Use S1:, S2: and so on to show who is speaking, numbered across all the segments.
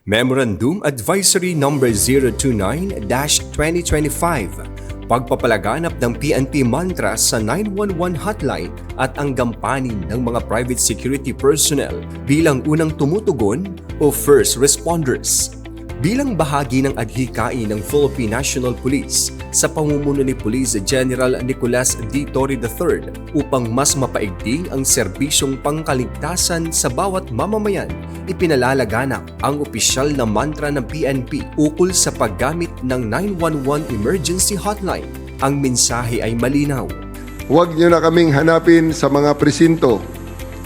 S1: Memorandum Advisory Number 029-2025, pagpapalaganap ng PNP mantra sa 911 hotline at ang gampanin ng mga private security personnel bilang unang tumutugon o first responders. Bilang bahagi ng adhikain ng Philippine National Police sa pamumuno ni Police General Nicolas D. Torre III upang mas mapaigting ang serbisyong pangkaligtasan sa bawat mamamayan, ipinalalaganap ang opisyal na mantra ng PNP ukol sa paggamit ng 911 emergency hotline. Ang mensahe ay malinaw.
S2: Huwag niyo na kaming hanapin sa mga presinto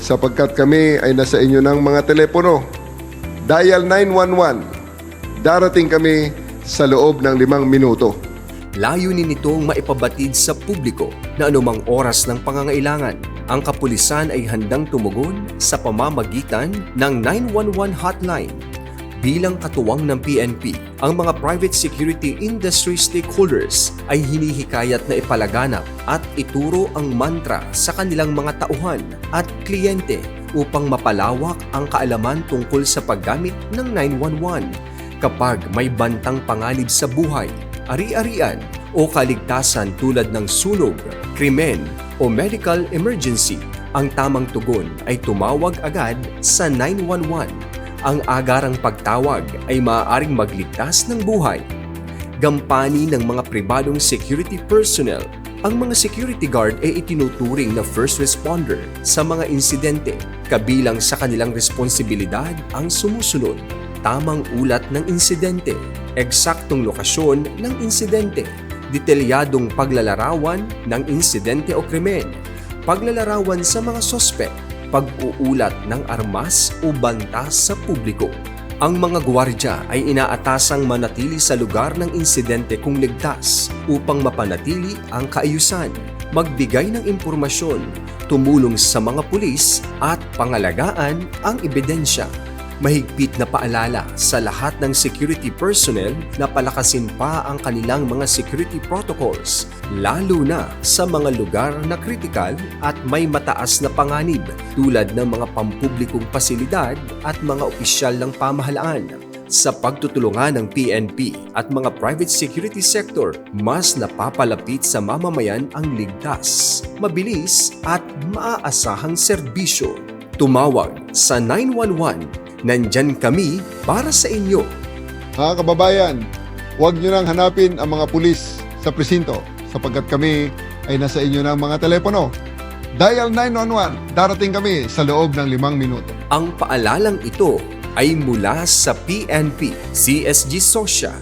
S2: sapagkat kami ay nasa inyo ng mga telepono. Dial 911. Darating kami sa loob ng 5 minuto.
S1: Layunin nitong maipabatid sa publiko na anumang oras ng pangangailangan, ang kapulisan ay handang tumugon sa pamamagitan ng 911 hotline. Bilang katuwang ng PNP, ang mga private security industry stakeholders ay hinihikayat na ipalaganap at ituro ang mantra sa kanilang mga tauhan at kliyente upang mapalawak ang kaalaman tungkol sa paggamit ng 911. Kapag may bantang panganib sa buhay, ari-arian o kaligtasan tulad ng sunog, krimen o medical emergency, ang tamang tugon ay tumawag agad sa 911. Ang agarang pagtawag ay maaaring magligtas ng buhay. Gampani ng mga pribadong security personnel, ang mga security guard ay itinuturing na first responder sa mga insidente, kabilang sa kanilang responsibilidad ang sumusunod. Tamang ulat ng insidente, eksaktong lokasyon ng insidente, detalyadong paglalarawan ng insidente o krimen, paglalarawan sa mga sospek, pag-uulat ng armas o banta sa publiko. Ang mga gwardiya ay inaatasang manatili sa lugar ng insidente kung ligtas upang mapanatili ang kaayusan, magbigay ng impormasyon, tumulong sa mga pulis at pangalagaan ang ebidensya. Mahigpit na paalala sa lahat ng security personnel na palakasin pa ang kanilang mga security protocols, lalo na sa mga lugar na kritikal at may mataas na panganib tulad ng mga pampublikong pasilidad at mga opisyal ng pamahalaan. Sa pagtutulungan ng PNP at mga private security sector, mas napapalapit sa mamamayan ang ligtas, mabilis at maaasahang serbisyo. Tumawag sa 911. Nandyan kami para sa inyo.
S2: Mga kababayan, huwag niyo nang hanapin ang mga pulis sa presinto sapagkat kami ay nasa inyo ng mga telepono. Dial 911. Darating kami sa loob ng 5 minuto.
S1: Ang paalalang ito ay mula sa PNP, CSG Socia,